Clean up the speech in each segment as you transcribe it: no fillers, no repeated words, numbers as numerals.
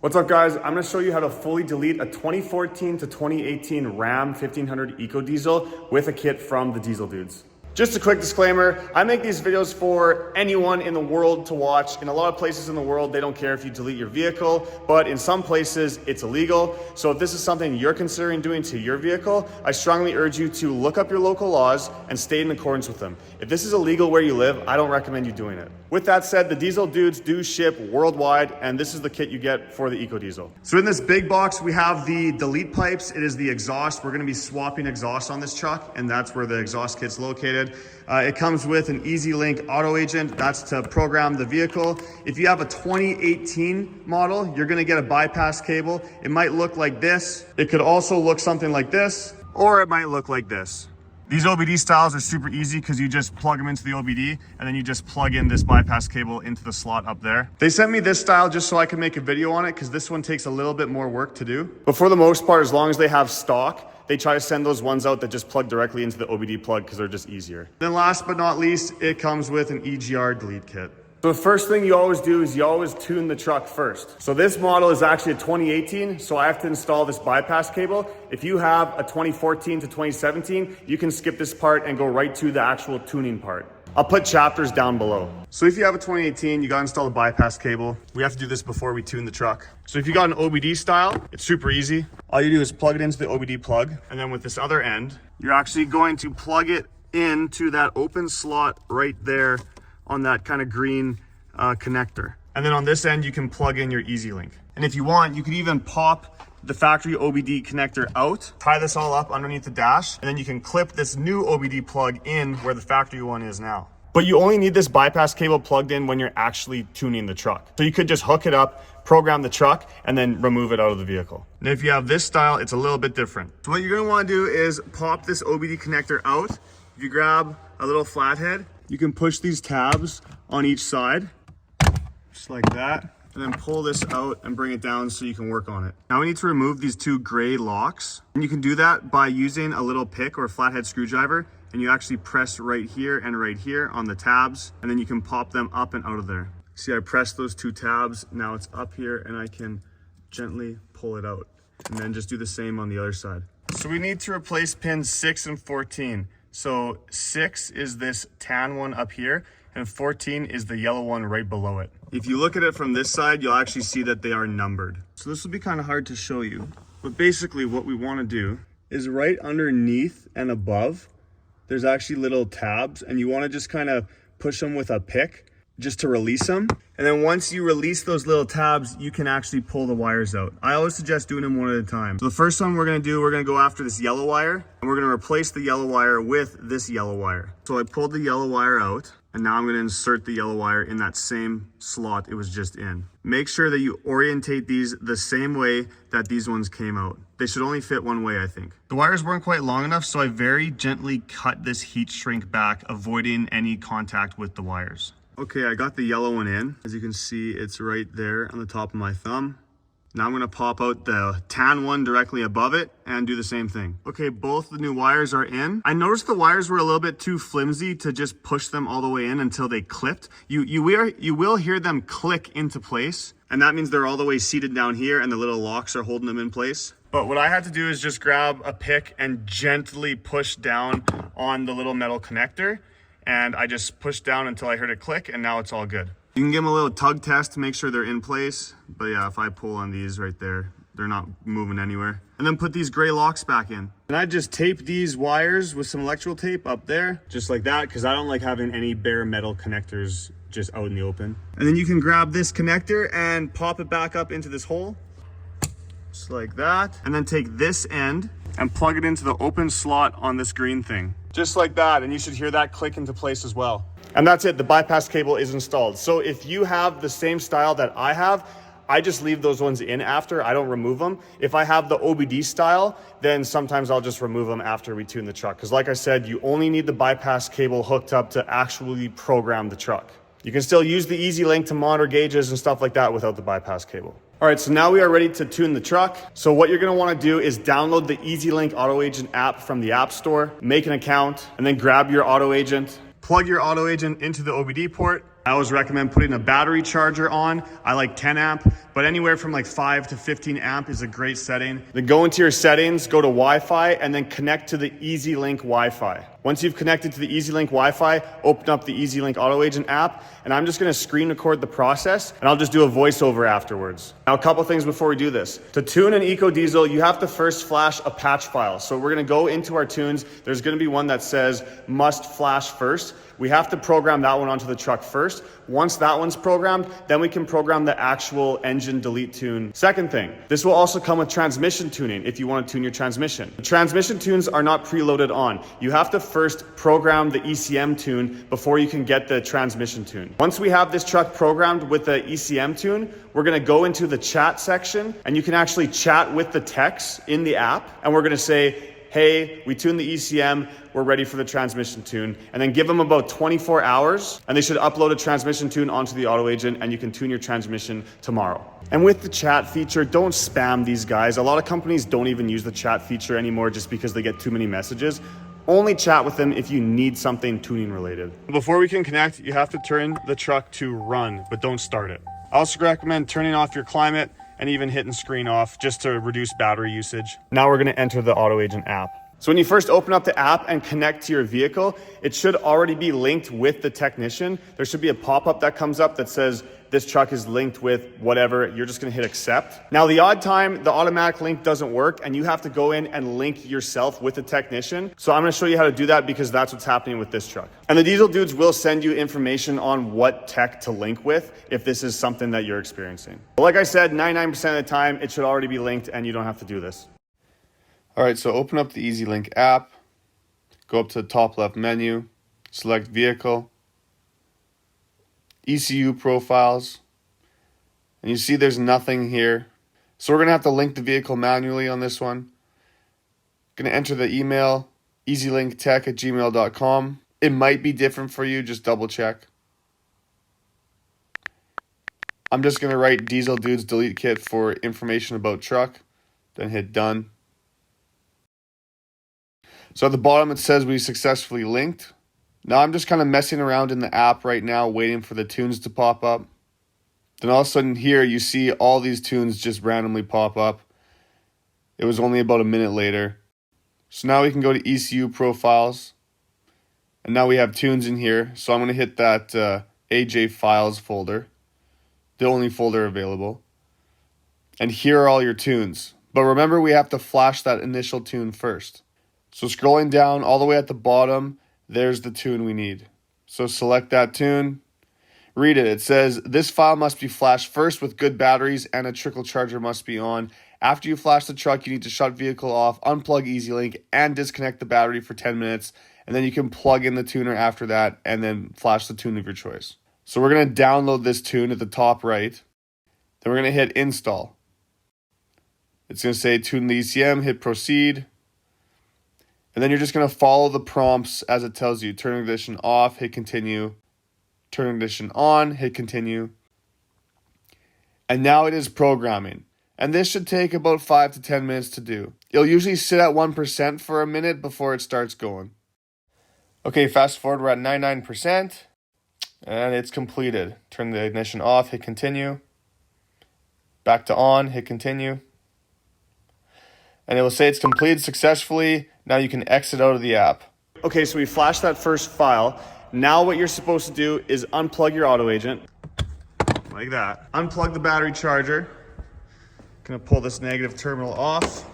What's up guys, I'm going to show you how to fully delete a 2014 to 2018 Ram 1500 Ecodiesel with a kit from the Diesel Dudes. Just a quick disclaimer, I make these videos for anyone in the world to watch. In a lot of places in the world, they don't care if you delete your vehicle, but in some places it's illegal. So if this is something you're considering doing to your vehicle, I strongly urge you to look up your local laws and stay in accordance with them. If this is illegal where you live, I don't recommend you doing it. With that said, the Diesel Dudes do ship worldwide, and this is the kit you get for the Ecodiesel. So in this big box, we have the delete pipes. It is the exhaust. We're gonna be swapping exhaust on this truck, and that's where the exhaust kit's located. It comes with an EZ-Link auto agent. That's to program the vehicle. If you have a 2018 model, you're gonna get a bypass cable. It might look like this. It could also look something like this, or it might look like this. These OBD styles are super easy because you just plug them into the OBD and then you just plug in this bypass cable into the slot up there. They sent me this style just so I can make a video on it because this one takes a little bit more work to do. But for the most part, as long as they have stock, they try to send those ones out that just plug directly into the OBD plug because they're just easier. Then last but not least, it comes with an EGR Delete kit. So the first thing you always do is you always tune the truck first. So this model is actually a 2018, so I have to install this bypass cable. If you have a 2014 to 2017, you can skip this part and go right to the actual tuning part. I'll put chapters down below. So if you have a 2018, you gotta install the bypass cable. We have to do this before we tune the truck. So if you got an OBD style, it's super easy. All you do is plug it into the OBD plug, and then with this other end, you're actually going to plug it into that open slot right there on that kind of green connector. And then on this end, you can plug in your EZ-Link. And if you want, you could even pop the factory OBD connector out, tie this all up underneath the dash, and then you can clip this new OBD plug in where the factory one is now. But you only need this bypass cable plugged in when you're actually tuning the truck. So you could just hook it up, program the truck, and then remove it out of the vehicle. And if you have this style, it's a little bit different. So what you're gonna wanna do is pop this OBD connector out. If you grab a little flathead, you can push these tabs on each side, just like that, and then pull this out and bring it down so you can work on it. Now we need to remove these two gray locks, and you can do that by using a little pick or a flathead screwdriver, and you actually press right here and right here on the tabs, and then you can pop them up and out of there. See, I pressed those two tabs, now it's up here, and I can gently pull it out, and then just do the same on the other side. So we need to replace pins 6 and 14. So 6 is this tan one up here, and 14 is the yellow one right below it. If you look at it from this side, you'll actually see that they are numbered. So this will be kind of hard to show you, but basically what we want to do is right underneath and above, there's actually little tabs, and you want to just kind of push them with a pick just to release them. And then once you release those little tabs, you can actually pull the wires out. I always suggest doing them one at a time. So the first one we're gonna do, we're gonna go after this yellow wire, and we're gonna replace the yellow wire with this yellow wire. So I pulled the yellow wire out, and now I'm gonna insert the yellow wire in that same slot it was just in. Make sure that you orientate these the same way that these ones came out. They should only fit one way, I think. The wires weren't quite long enough, so I very gently cut this heat shrink back, avoiding any contact with the wires. Okay, I got the yellow one in. As you can see, it's right there on the top of my thumb. Now I'm gonna pop out the tan one directly above it and do the same thing. Okay, both the new wires are in. I noticed the wires were a little bit too flimsy to just push them all the way in until they clipped. You will hear them click into place, and that means they're all the way seated down here and the little locks are holding them in place. But what I had to do is just grab a pick and gently push down on the little metal connector. And I just pushed down until I heard it click, and now it's all good. You can give them a little tug test to make sure they're in place. But yeah, if I pull on these right there, they're not moving anywhere. And then put these gray locks back in. And I just tape these wires with some electrical tape up there, just like that, because I don't like having any bare metal connectors just out in the open. And then you can grab this connector and pop it back up into this hole, just like that. And then take this end and plug it into the open slot on this green thing. Just like that, and you should hear that click into place as well. And that's it, the bypass cable is installed. So if you have the same style that I have, I just leave those ones in after, I don't remove them. If I have the OBD style, then sometimes I'll just remove them after we tune the truck. Because like I said, you only need the bypass cable hooked up to actually program the truck. You can still use the EZ-Link to monitor gauges and stuff like that without the bypass cable. All right, so now we are ready to tune the truck. So what you're gonna wanna do is download the EZ-Link Auto Agent app from the App Store, make an account, and then grab your auto agent, plug your auto agent into the OBD port, I always recommend putting a battery charger on. I like 10 amp, but anywhere from like 5 to 15 amp is a great setting. Then go into your settings, go to Wi-Fi, and then connect to the EasyLink Wi-Fi. Once you've connected to the EasyLink Wi-Fi, open up the EasyLink Auto Agent app, and I'm just gonna screen record the process, and I'll just do a voiceover afterwards. Now, a couple things before we do this. To tune an Ecodiesel, you have to first flash a patch file. So we're gonna go into our tunes. There's gonna be one that says must flash first. We have to program that one onto the truck first. Once that one's programmed, then we can program the actual engine delete tune. Second thing, this will also come with transmission tuning if you want to tune your transmission. The transmission tunes are not preloaded on. You have to first program the ECM tune before you can get the transmission tune. Once we have this truck programmed with the ECM tune, we're gonna go into the chat section, and you can actually chat with the techs in the app, and we're gonna say, hey, we tuned the ECM, we're ready for the transmission tune. And then give them about 24 hours, and they should upload a transmission tune onto the auto agent, and you can tune your transmission tomorrow. And with the chat feature, don't spam these guys. A lot of companies don't even use the chat feature anymore just because they get too many messages. Only chat with them if you need something tuning related. Before we can connect, you have to turn the truck to run, but don't start it. I also recommend turning off your climate and even hitting screen off just to reduce battery usage. Now we're gonna enter the Auto Agent app. So when you first open up the app and connect to your vehicle, it should already be linked with the technician. There should be a pop-up that comes up that says, this truck is linked with whatever. You're just gonna hit accept. Now the odd time the automatic link doesn't work and you have to go in and link yourself with the technician. So I'm gonna show you how to do that because that's what's happening with this truck. And the diesel dudes will send you information on what tech to link with if this is something that you're experiencing. But like I said, 99% of the time it should already be linked and you don't have to do this. All right, so open up the EasyLink app, go up to the top left menu, select vehicle, ECU profiles, and you see there's nothing here. So we're gonna have to link the vehicle manually on this one. Gonna enter the email, easylinktech@gmail.com. It might be different for you, just double check. I'm just gonna write Diesel Dudes Delete Kit for information about truck, then hit done. So at the bottom it says we successfully linked. Now I'm just kind of messing around in the app right now, waiting for the tunes to pop up. Then all of a sudden here you see all these tunes just randomly pop up. It was only about a minute later. So now we can go to ECU profiles. And now we have tunes in here. So I'm going to hit that AJ files folder, the only folder available. And here are all your tunes. But remember, we have to flash that initial tune first. So scrolling down all the way at the bottom, there's the tune we need. So select that tune, read it. It says, this file must be flashed first with good batteries and a trickle charger must be on. After you flash the truck, you need to shut vehicle off, unplug EasyLink, and disconnect the battery for 10 minutes. And then you can plug in the tuner after that and then flash the tune of your choice. So we're going to download this tune at the top right. Then we're going to hit install. It's going to say tune the ECM, hit proceed. And then you're just going to follow the prompts as it tells you. Turn ignition off, hit continue. Turn ignition on, hit continue. And now it is programming. And this should take about 5 to 10 minutes to do. It'll usually sit at 1% for a minute before it starts going. Okay, fast forward, we're at 99%. And it's completed. Turn the ignition off, hit continue. Back to on, hit continue. And it will say it's completed successfully. Now you can exit out of the app. Okay, so we flashed that first file. Now what you're supposed to do is unplug your auto agent, like that. Unplug the battery charger. Gonna pull this negative terminal off.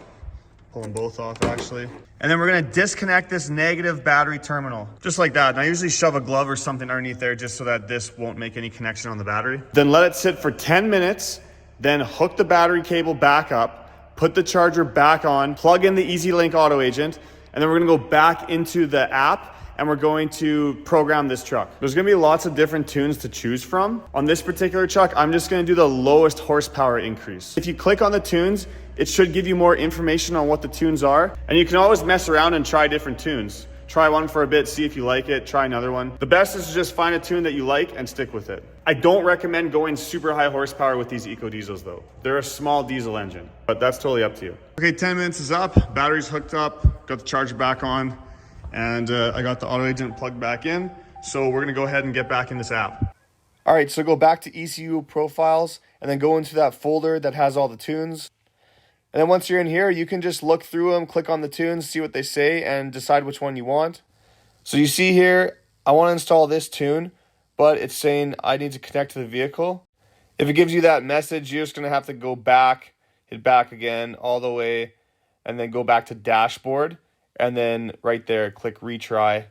Pull them both off actually. And then we're gonna disconnect this negative battery terminal, just like that. And I usually shove a glove or something underneath there just so that this won't make any connection on the battery. Then let it sit for 10 minutes, then hook the battery cable back up, put the charger back on, plug in the EasyLink Auto Agent, and then we're gonna go back into the app and we're going to program this truck. There's gonna be lots of different tunes to choose from. On this particular truck, I'm just gonna do the lowest horsepower increase. If you click on the tunes, it should give you more information on what the tunes are, and you can always mess around and try different tunes. Try one for a bit, see if you like it, try another one. The best is to just find a tune that you like and stick with it. I don't recommend going super high horsepower with these Ecodiesels though. They're a small diesel engine, but that's totally up to you. Okay, 10 minutes is up, battery's hooked up, got the charger back on, and I got the auto agent plugged back in. So we're gonna go ahead and get back in this app. All right, so go back to ECU profiles and then go into that folder that has all the tunes. And then once you're in here, you can just look through them, click on the tunes, see what they say, and decide which one you want. So you see here, I want to install this tune, but it's saying I need to connect to the vehicle. If it gives you that message, you're just going to have to go back, hit back again all the way, and then go back to dashboard. And then right there, click retry.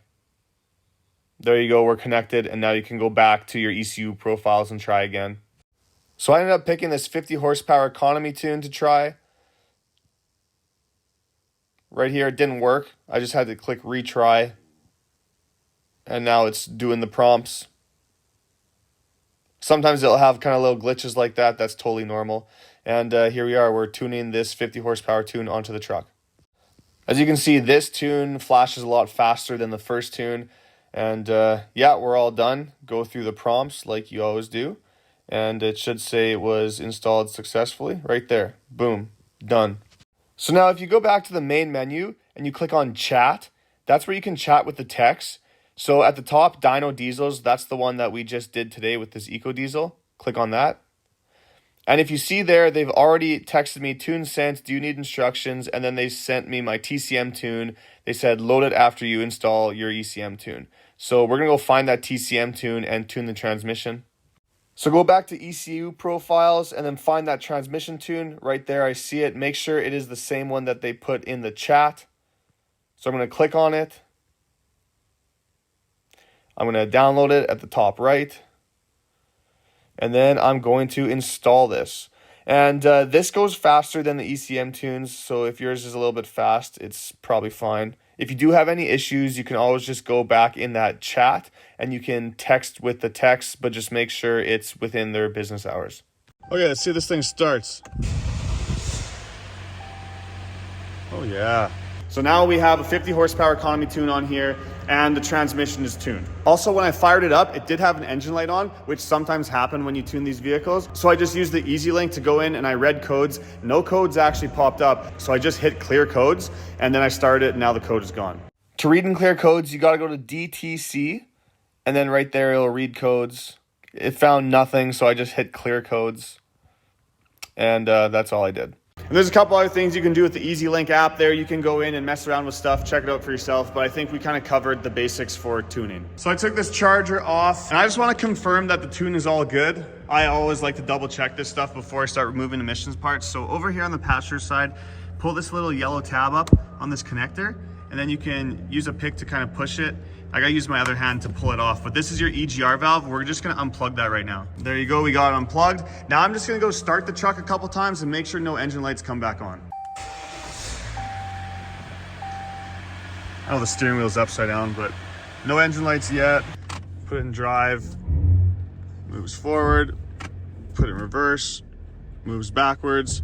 There you go, we're connected, and now you can go back to your ECU profiles and try again. So I ended up picking this 50 horsepower economy tune to try. Right here, it didn't work. I just had to click retry, and now it's doing the prompts. Sometimes it'll have kind of little glitches like that. That's totally normal. And here we are, we're tuning this 50 horsepower tune onto the truck. As you can see, this tune flashes a lot faster than the first tune. And yeah, we're all done. Go through the prompts like you always do. And it should say it was installed successfully right there. Boom, done. So now if you go back to the main menu and you click on chat, that's where you can chat with the techs. So at the top, Dyno Diesels, that's the one that we just did today with this Ecodiesel. Click on that. And if you see there, they've already texted me, tune sent, do you need instructions? And then they sent me my TCM tune. They said, load it after you install your ECM tune. So we're going to go find that TCM tune and tune the transmission. So go back to ECU profiles and then find that transmission tune. Right there, I see it. Make sure it is the same one that they put in the chat. So I'm going to click on it. I'm going to download it at the top right. And then I'm going to install this. And this goes faster than the ECM tunes, so if yours is a little bit fast, it's probably fine. If you do have any issues, you can always just go back in that chat and you can text with the text, but just make sure it's within their business hours. Okay, let's see if this thing starts. Oh yeah. So now we have a 50 horsepower economy tune on here and the transmission is tuned. Also, when I fired it up, it did have an engine light on, which sometimes happen when you tune these vehicles. So I just used the Easy Link to go in and I read codes. No codes actually popped up. So I just hit clear codes and then I started it and now the code is gone. To read and clear codes, you gotta go to DTC and then right there it'll read codes. It found nothing, so I just hit clear codes and that's all I did. And there's a couple other things you can do with the Easy Link app there. You can go in and mess around with stuff, check it out for yourself, but I think we kind of covered the basics for tuning. So I took this charger off and I just want to confirm that the tune is all good. I always like to double check this stuff before I start removing emissions parts. So over here on the passenger side, pull this little yellow tab up on this connector and then you can use a pick to kind of push it. I gotta use my other hand to pull it off, but this is your EGR valve. We're just gonna unplug that right now. There you go, we got it unplugged. Now I'm just gonna go start the truck a couple times and make sure no engine lights come back on. I know the steering wheel's upside down, but no engine lights yet. Put it in drive, moves forward, put it in reverse, moves backwards,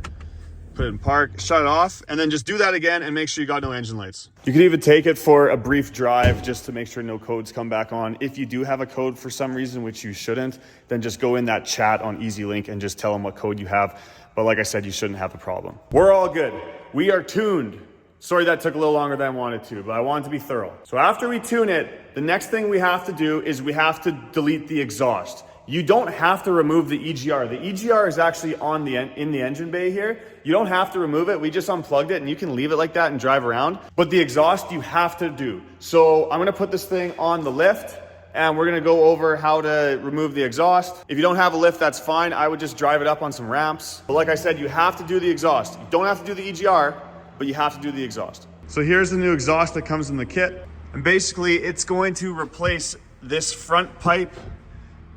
put it in park, shut it off, and then just do that again and make sure you got no engine lights. You can even take it for a brief drive just to make sure no codes come back on. If you do have a code for some reason, which you shouldn't, then just go in that chat on Easy Link and just tell them what code you have. But like I said, you shouldn't have a problem. We're all good. We are tuned. Sorry that took a little longer than I wanted to, but I wanted to be thorough. So after we tune it, the next thing we have to do is we have to delete the exhaust. You don't have to remove the EGR. The EGR is actually on in the engine bay here. You don't have to remove it. We just unplugged it and you can leave it like that and drive around. But the exhaust you have to do. So I'm gonna put this thing on the lift and we're gonna go over how to remove the exhaust. If you don't have a lift, that's fine. I would just drive it up on some ramps. But like I said, you have to do the exhaust. You don't have to do the EGR, but you have to do the exhaust. So here's the new exhaust that comes in the kit. And basically it's going to replace this front pipe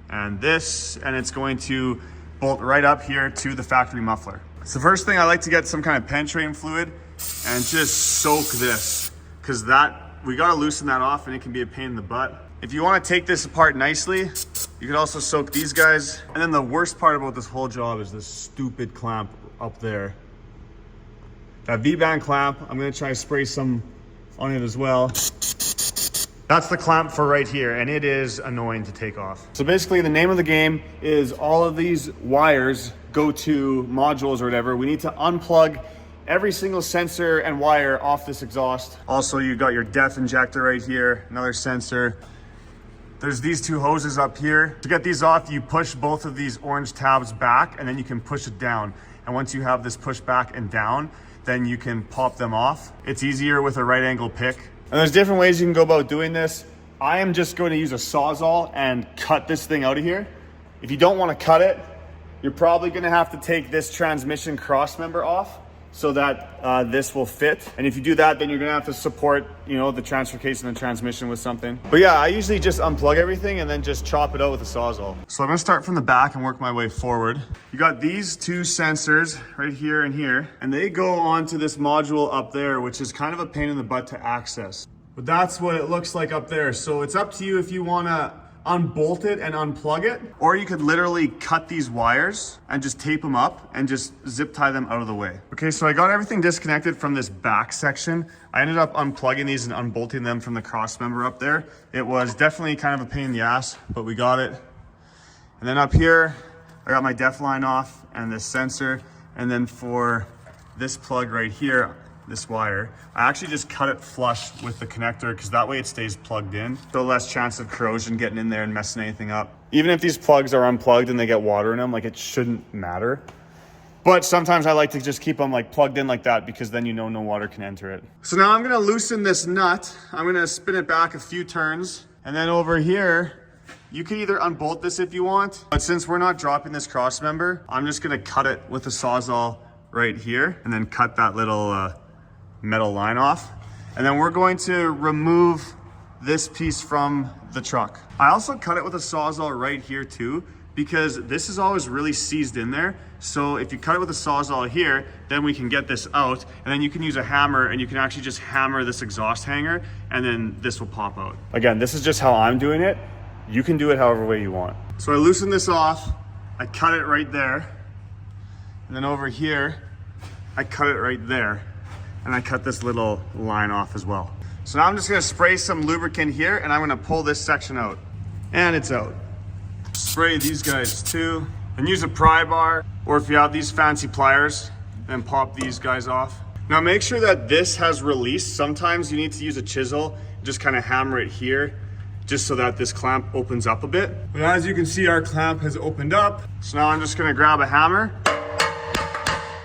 and this, and it's going to bolt right up here to the factory muffler. So first thing, I like to get some kind of penetrating fluid and just soak this, because we gotta loosen that off and it can be a pain in the butt. If you wanna take this apart nicely, you could also soak these guys. And then the worst part about this whole job is this stupid clamp up there. That V-band clamp, I'm gonna try to spray some on it as well. That's the clamp for right here, and it is annoying to take off. So basically the name of the game is all of these wires go to modules or whatever. We need to unplug every single sensor and wire off this exhaust. Also, you got your DEF injector right here, another sensor. there's these two hoses up here. To get these off, you push both of these orange tabs back and then you can push it down. And once you have this push back and down, then you can pop them off. It's easier with a right angle pick. And there's different ways you can go about doing this. I am just going to use a Sawzall and cut this thing out of here. If you don't want to cut it, you're probably going to have to take this transmission cross member off so that this will fit. And if you do that, then you're going to have to support, you know, the transfer case and the transmission with something. But yeah, I usually just unplug everything and then just chop it out with a Sawzall. So I'm going to start from the back and work my way forward. You got these two sensors right here and here, and they go onto this module up there, which is kind of a pain in the butt to access. But that's what it looks like up there. So it's up to you if you want to unbolt it and unplug it, or you could literally cut these wires and just tape them up and just zip tie them out of the way. Okay, so I got everything disconnected from this back section. I ended up unplugging these and unbolting them from the cross member up there. It was definitely kind of a pain in the ass, but we got it. And then up here, I got my DEF line off and this sensor. And then for this plug right here, this wire, I actually just cut it flush with the connector because that way it stays plugged in. So less chance of corrosion getting in there and messing anything up. Even if these plugs are unplugged and they get water in them, like it shouldn't matter. But sometimes I like to just keep them like plugged in like that because then you know no water can enter it. So now I'm gonna loosen this nut. I'm gonna spin it back a few turns. And then over here, you can either unbolt this if you want, but since we're not dropping this cross member, I'm just gonna cut it with a Sawzall right here and then cut that little metal line off. And then we're going to remove this piece from the truck. I also cut it with a Sawzall right here too, because this is always really seized in there. So if you cut it with a Sawzall here, then we can get this out, and then you can use a hammer and you can actually just hammer this exhaust hanger and then this will pop out. Again, this is just how I'm doing it. You can do it however way you want. So I loosen this off, I cut it right there. And then over here, I cut it right there. And I cut this little line off as well. So now I'm just gonna spray some lubricant here and I'm gonna pull this section out. And it's out. Spray these guys too. And use a pry bar, or if you have these fancy pliers, then pop these guys off. Now make sure that this has released. Sometimes you need to use a chisel, just kind of hammer it here, just so that this clamp opens up a bit. But as you can see, our clamp has opened up. So now I'm just gonna grab a hammer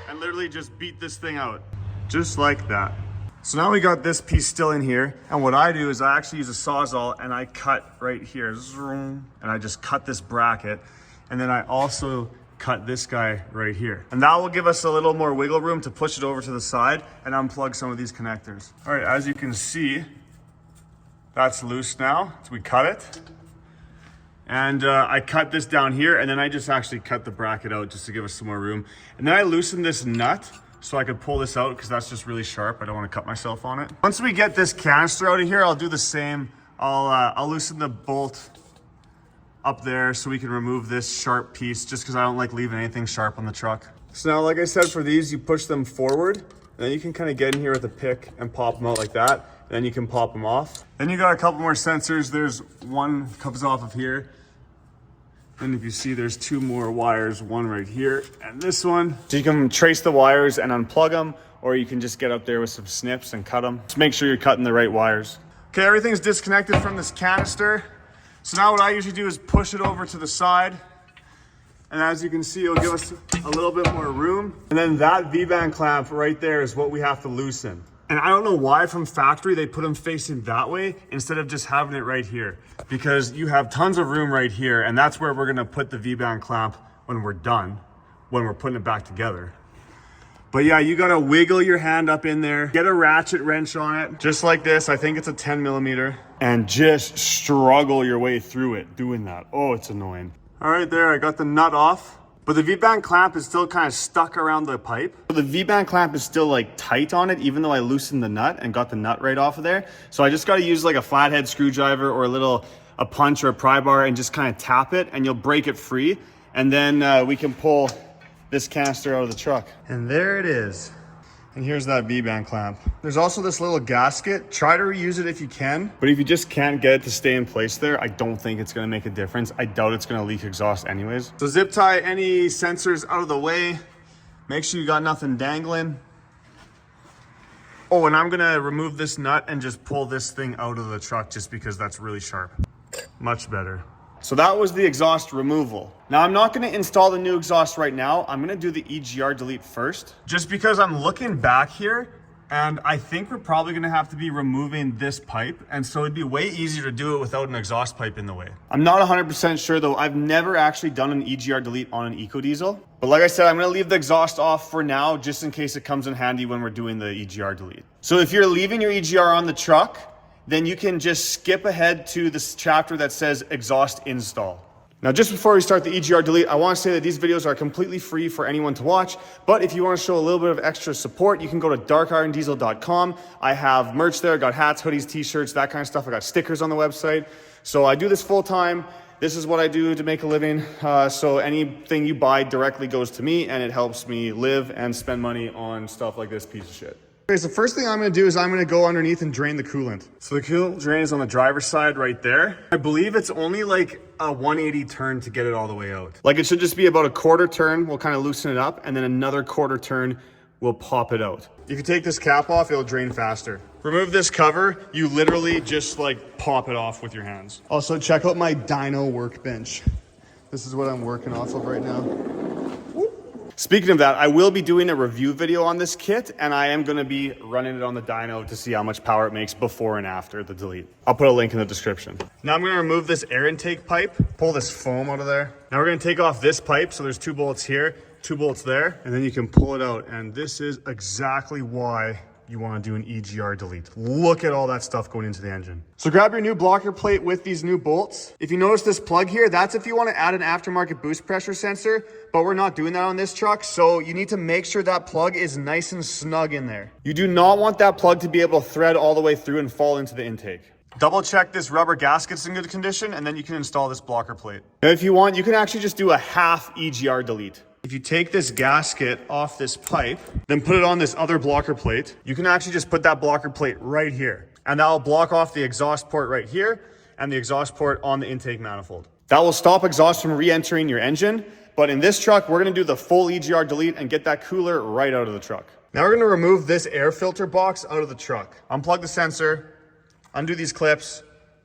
and literally just beat this thing out. Just like that. So now we got this piece still in here. And what I do is I actually use a Sawzall and I cut right here. And I just cut this bracket. And then I also cut this guy right here. And that will give us a little more wiggle room to push it over to the side and unplug some of these connectors. All right, as you can see, that's loose now. So we cut it. And I cut this down here and then I just actually cut the bracket out just to give us some more room. And then I loosened this nut so I could pull this out because that's just really sharp. I don't want to cut myself on it. Once we get this canister out of here, I'll do the same. I'll loosen the bolt up there so we can remove this sharp piece just because I don't like leaving anything sharp on the truck. So now, like I said, for these, you push them forward and then you can kind of get in here with a pick and pop them out like that. Then you can pop them off. Then you got a couple more sensors. There's one comes off of here. And if you see, there's two more wires, one right here and this one. So you can trace the wires and unplug them, or you can just get up there with some snips and cut them. Just make sure you're cutting the right wires. Okay, everything's disconnected from this canister. So now what I usually do is push it over to the side. And as you can see, it'll give us a little bit more room. And then that V-band clamp right there is what we have to loosen. And I don't know why from factory they put them facing that way instead of just having it right here, because you have tons of room right here, and that's where we're gonna put the V-band clamp when we're done, when we're putting it back together. But yeah, you gotta wiggle your hand up in there, get a ratchet wrench on it, just like this. I think it's a 10 millimeter, and just struggle your way through it doing that. Oh, it's annoying. All right, there, I got the nut off. But the V-band clamp is still kind of stuck around the pipe. The V-band clamp is still like tight on it, even though I loosened the nut and got the nut right off of there. So I just got to use like a flathead screwdriver or a punch or a pry bar and just kind of tap it and you'll break it free. And then we can pull this canister out of the truck. And there it is. And here's that V-band clamp. There's also this little gasket. Try to reuse it if you can, but if you just can't get it to stay in place there, I don't think it's gonna make a difference. I doubt it's gonna leak exhaust anyways. So zip tie any sensors out of the way. Make sure you got nothing dangling. Oh, and I'm gonna remove this nut and just pull this thing out of the truck just because that's really sharp. Much better. So that was the exhaust removal. Now I'm not gonna install the new exhaust right now. I'm gonna do the EGR delete first, just because I'm looking back here and I think we're probably gonna have to be removing this pipe. And so it'd be way easier to do it without an exhaust pipe in the way. I'm not 100% sure though. I've never actually done an EGR delete on an Ecodiesel. But like I said, I'm gonna leave the exhaust off for now, just in case it comes in handy when we're doing the EGR delete. So if you're leaving your EGR on the truck, then you can just skip ahead to this chapter that says exhaust install. Now, just before we start the EGR delete, I want to say that these videos are completely free for anyone to watch, but if you want to show a little bit of extra support, you can go to darkirondiesel.com. I have merch there, got hats, hoodies, t-shirts, that kind of stuff. I got stickers on the website. So I do this full time. This is what I do to make a living. So anything you buy directly goes to me, and it helps me live and spend money on stuff like this piece of shit. Okay, so first thing I'm gonna do is I'm gonna go underneath and drain the coolant. So the coolant drain is on the driver's side right there. I believe it's only like a 180 turn to get it all the way out. Like it should just be about a quarter turn, we'll kind of loosen it up, and then another quarter turn will pop it out. If you take this cap off, it'll drain faster. Remove this cover, you literally just like pop it off with your hands. Also check out my dyno workbench. This is what I'm working off of right now. Speaking of that, I will be doing a review video on this kit, and I am gonna be running it on the dyno to see how much power it makes before and after the delete. I'll put a link in the description. Now I'm gonna remove this air intake pipe, pull this foam out of there. Now we're gonna take off this pipe, so there's 2 bolts here, 2 bolts there, and then you can pull it out. And this is exactly why you wanna do an EGR delete. Look at all that stuff going into the engine. So grab your new blocker plate with these new bolts. If you notice this plug here, that's if you wanna add an aftermarket boost pressure sensor, but we're not doing that on this truck. So you need to make sure that plug is nice and snug in there. You do not want that plug to be able to thread all the way through and fall into the intake. Double check this rubber gasket's in good condition, and then you can install this blocker plate. Now, if you want, you can actually just do a half EGR delete. If you take this gasket off this pipe, then put it on this other blocker plate, you can actually just put that blocker plate right here. And that'll block off the exhaust port right here and the exhaust port on the intake manifold. That will stop exhaust from re-entering your engine. But in this truck, we're gonna do the full EGR delete and get that cooler right out of the truck. Now we're gonna remove this air filter box out of the truck. Unplug the sensor, undo these clips,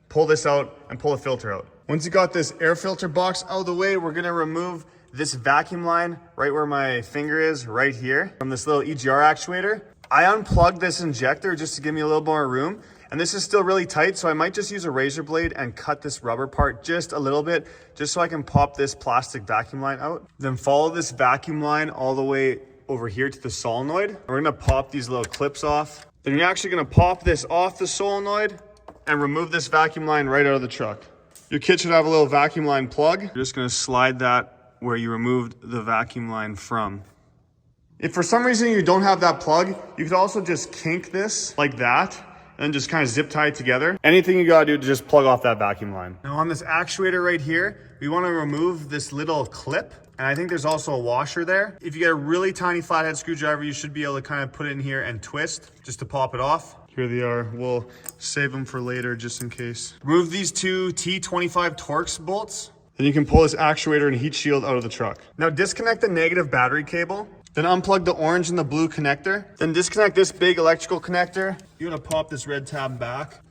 pull this out, and pull the filter out. Once you got this air filter box out of the way, we're gonna remove this vacuum line right where my finger is, right here, from this little EGR actuator. I unplugged this injector just to give me a little more room, and this is still really tight, so I might just use a razor blade and cut this rubber part just a little bit, just so I can pop this plastic vacuum line out. Then follow this vacuum line all the way over here to the solenoid. We're gonna pop these little clips off. Then you're actually gonna pop this off the solenoid and remove this vacuum line right out of the truck. Your kit should have a little vacuum line plug. You're just gonna slide that where you removed the vacuum line from. If for some reason you don't have that plug, you could also just kink this like that and just kind of zip tie it together. Anything you gotta do to just plug off that vacuum line. Now on this actuator right here, we wanna remove this little clip, and I think there's also a washer there. If you get a really tiny flathead screwdriver, you should be able to kind of put it in here and twist just to pop it off. Here they are. We'll save them for later just in case. Remove these 2 T25 Torx bolts. Then you can pull this actuator and heat shield out of the truck. Now disconnect the negative battery cable, then unplug the orange and the blue connector, then disconnect this big electrical connector. You're gonna pop this red tab back,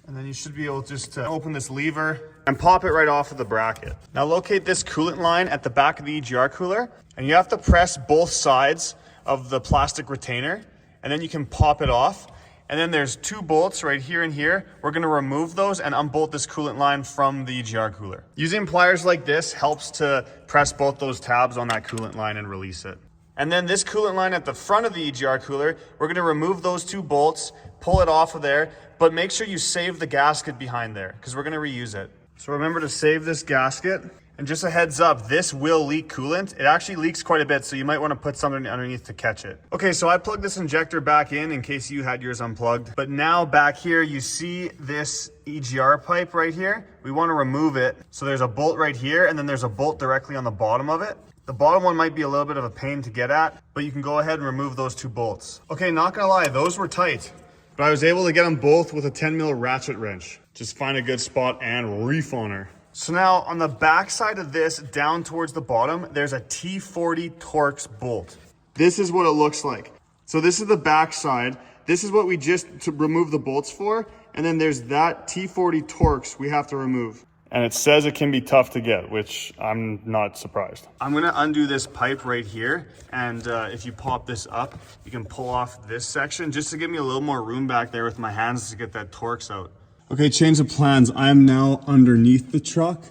and then you should be able just to open this lever and pop it right off of the bracket. Now locate this coolant line at the back of the EGR cooler, and you have to press both sides of the plastic retainer, and then you can pop it off. And then there's 2 bolts right here and here. We're gonna remove those and unbolt this coolant line from the EGR cooler. Using pliers like this helps to press both those tabs on that coolant line and release it. And then this coolant line at the front of the EGR cooler, we're gonna remove those 2 bolts, pull it off of there, but make sure you save the gasket behind there because we're gonna reuse it. So remember to save this gasket. And just a heads up, this will leak coolant. It actually leaks quite a bit, so you might want to put something underneath to catch it. Okay, so I plugged this injector back in case you had yours unplugged. But now back here, you see this EGR pipe right here. We want to remove it. So there's a bolt right here, and then there's a bolt directly on the bottom of it. The bottom one might be a little bit of a pain to get at, but you can go ahead and remove those 2 bolts. Okay, not gonna lie, those were tight, but I was able to get them both with a 10mm ratchet wrench. Just find a good spot and reef on her. So now on the back side of this, down towards the bottom, there's a T40 Torx bolt. This is what it looks like. So this is the back side. This is what we just to remove the bolts for. and then there's that T40 Torx we have to remove. And it says it can be tough to get, which I'm not surprised. I'm gonna undo this pipe right here, and if you pop this up, you can pull off this section just to give me a little more room back there with my hands to get that Torx out. Okay, change of plans. I am now underneath the truck,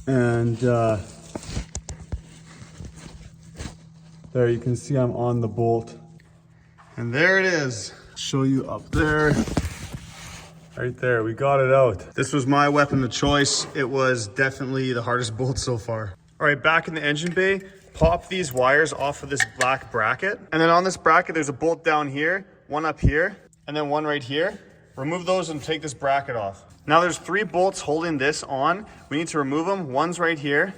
and there you can see I'm on the bolt. And there it is. Show you up there. Right there, we got it out. This was my weapon of choice. It was definitely the hardest bolt so far. All right, back in the engine bay, pop these wires off of this black bracket. And then on this bracket, there's a bolt down here, one up here, and then one right here. Remove those and take this bracket off. Now there's 3 bolts holding this on. We need to remove them. One's right here,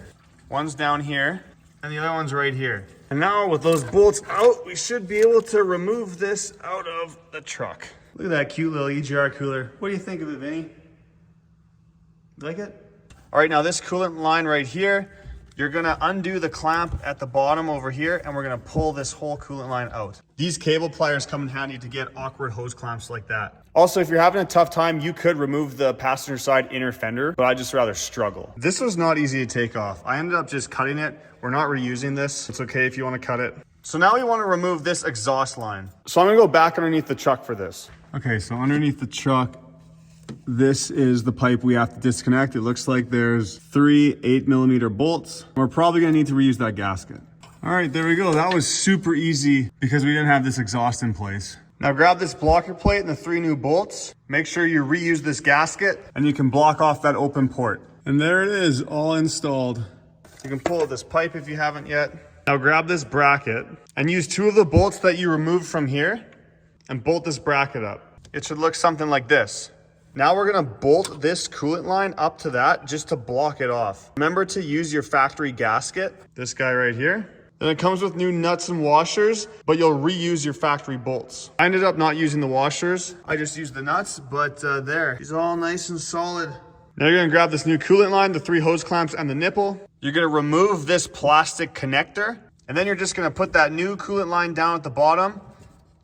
one's down here, and the other one's right here. And now with those bolts out, we should be able to remove this out of the truck. Look at that cute little EGR cooler. What do you think of it, Vinny? You like it? All right, now this coolant line right here, you're gonna undo the clamp at the bottom over here, and we're gonna pull this whole coolant line out. These cable pliers come in handy to get awkward hose clamps like that. Also, if you're having a tough time, you could remove the passenger side inner fender, but I just rather struggle. This was not easy to take off. I ended up just cutting it. We're not reusing this. It's okay if you wanna cut it. So now we wanna remove this exhaust line. So I'm gonna go back underneath the truck for this. Okay, so underneath the truck, this is the pipe we have to disconnect. It looks like there's 3 8mm bolts. We're probably gonna need to reuse that gasket. All right, there we go. That was super easy because we didn't have this exhaust in place. Now grab this blocker plate and the 3 new bolts. Make sure you reuse this gasket and you can block off that open port. And there it is, all installed. You can pull this pipe if you haven't yet. Now grab this bracket and use 2 of the bolts that you removed from here and bolt this bracket up. It should look something like this. Now we're gonna bolt this coolant line up to that just to block it off. Remember to use your factory gasket, this guy right here. Then it comes with new nuts and washers, but you'll reuse your factory bolts. I ended up not using the washers. I just used the nuts, but there, he's all nice and solid. Now you're gonna grab this new coolant line, the 3 hose clamps and the nipple. You're gonna remove this plastic connector, and then you're just gonna put that new coolant line down at the bottom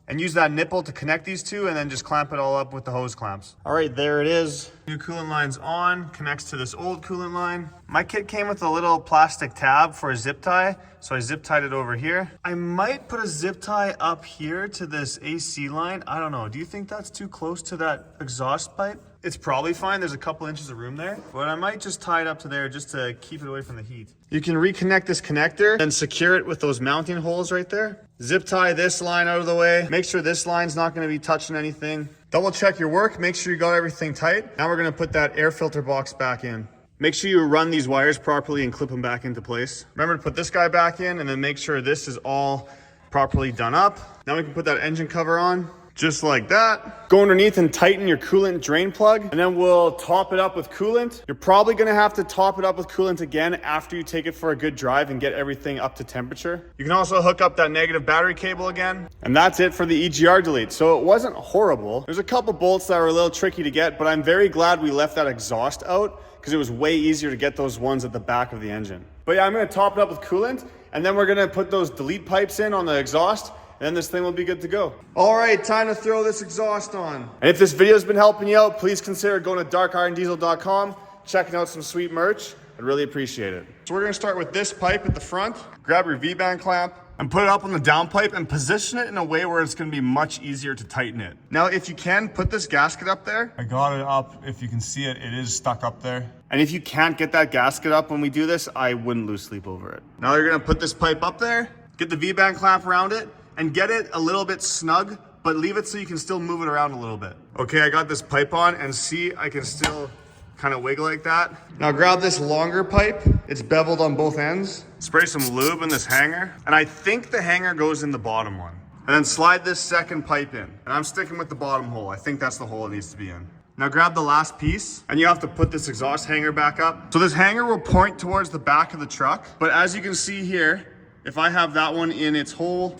and use that nipple to connect these 2 and then just clamp it all up with the hose clamps. All right, there it is. New coolant line's on, connects to this old coolant line. My kit came with a little plastic tab for a zip tie, so I zip tied it over here. I might put a zip tie up here to this AC line. I don't know, do you think that's too close to that exhaust pipe? It's probably fine, there's a couple inches of room there, but I might just tie it up to there just to keep it away from the heat. You can reconnect this connector and secure it with those mounting holes right there. Zip tie this line out of the way. Make sure this line's not gonna be touching anything. Double check your work, make sure you got everything tight. Now we're gonna put that air filter box back in. Make sure you run these wires properly and clip them back into place. Remember to put this guy back in and then make sure this is all properly done up. Now we can put that engine cover on. Just like that. Go underneath and tighten your coolant drain plug, and then we'll top it up with coolant. You're probably gonna have to top it up with coolant again after you take it for a good drive and get everything up to temperature. You can also hook up that negative battery cable again. And that's it for the EGR Delete. So it wasn't horrible. There's a couple bolts that were a little tricky to get, but I'm very glad we left that exhaust out because it was way easier to get those ones at the back of the engine. But yeah, I'm gonna top it up with coolant, and then we're gonna put those delete pipes in on the exhaust, and then this thing will be good to go. All right, time to throw this exhaust on. And if this video has been helping you out, please consider going to darkirondiesel.com, checking out some sweet merch. I'd really appreciate it. So we're gonna start with this pipe at the front. Grab your V-band clamp and put it up on the down pipe and position it in a way where it's gonna be much easier to tighten it. Now, if you can, put this gasket up there. I got it up. If you can see it, it is stuck up there. And if you can't get that gasket up when we do this, I wouldn't lose sleep over it. Now you're gonna put this pipe up there, get the V-band clamp around it, and get it a little bit snug, but leave it so you can still move it around a little bit. Okay, I got this pipe on, and see, I can still kind of wiggle like that. Now grab this longer pipe. It's beveled on both ends. Spray some lube in this hanger, and I think the hanger goes in the bottom one. And then slide this second pipe in. And I'm sticking with the bottom hole. I think that's the hole it needs to be in. Now grab the last piece, and you have to put this exhaust hanger back up. So this hanger will point towards the back of the truck, but as you can see here, if I have that one in its hole,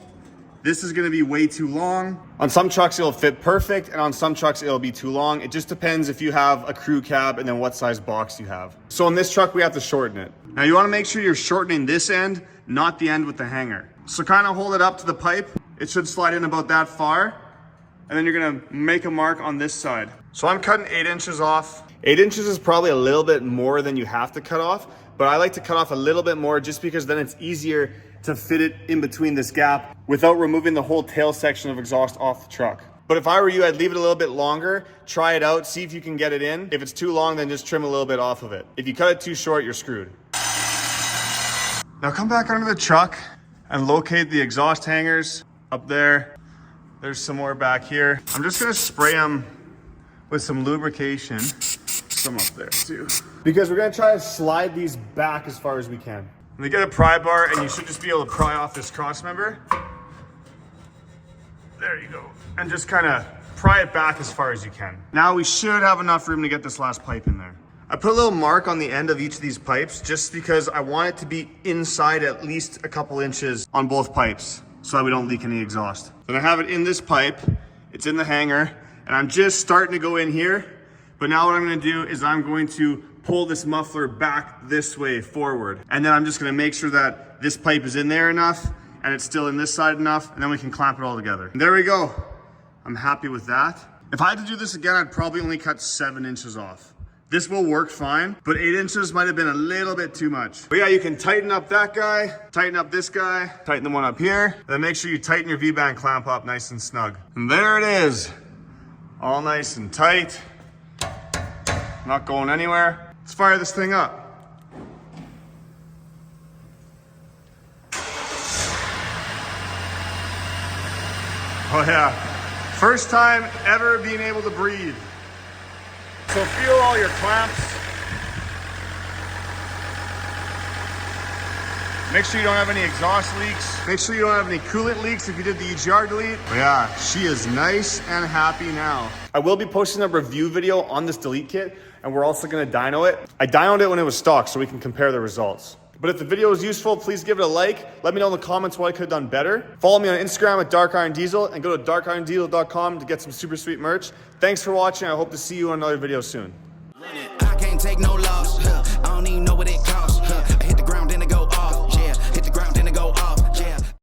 this is gonna be way too long. On some trucks, it'll fit perfect, and on some trucks, it'll be too long. It just depends if you have a crew cab and then what size box you have. So on this truck, we have to shorten it. Now you wanna make sure you're shortening this end, not the end with the hanger. So kind of hold it up to the pipe. It should slide in about that far. and then you're gonna make a mark on this side. So I'm cutting 8 inches off. 8 inches is probably a little bit more than you have to cut off, but I like to cut off a little bit more just because then it's easier to fit it in between this gap without removing the whole tail section of exhaust off the truck. But if I were you, I'd leave it a little bit longer, try it out, see if you can get it in. If it's too long, then just trim a little bit off of it. If you cut it too short, you're screwed. Now come back under the truck and locate the exhaust hangers up there. There's some more back here. I'm just gonna spray them with some lubrication. Some up there too. Because we're gonna try to slide these back as far as we can. And they get a pry bar and you should just be able to pry off this cross member. There you go. And just kind of pry it back as far as you can. Now we should have enough room to get this last pipe in there. I put a little mark on the end of each of these pipes just because I want it to be inside at least a couple inches on both pipes so that we don't leak any exhaust. Then I have it in this pipe, it's in the hanger, and I'm just starting to go in here. But now what I'm gonna do is I'm going to pull this muffler back this way forward. And then I'm just gonna make sure that this pipe is in there enough and it's still in this side enough, and then we can clamp it all together. And there we go. I'm happy with that. If I had to do this again, I'd probably only cut 7 inches off. This will work fine, but 8 inches might have been a little bit too much. But yeah, you can tighten up that guy, tighten up this guy, tighten the one up here, and then make sure you tighten your V-band clamp up nice and snug. And there it is, all nice and tight. Not going anywhere. Let's fire this thing up. Oh yeah, first time ever being able to breathe. So feel all your clamps. Make sure you don't have any exhaust leaks. Make sure you don't have any coolant leaks if you did the EGR delete. But yeah, she is nice and happy now. I will be posting a review video on this delete kit, and we're also gonna dyno it. I dynoed it when it was stock so we can compare the results. But if the video was useful, please give it a like. Let me know in the comments what I could have done better. Follow me on Instagram at darkirondiesel and go to darkirondiesel.com to get some super sweet merch. Thanks for watching. I hope to see you on another video soon. I can't take no loss. I don't even know what it costs.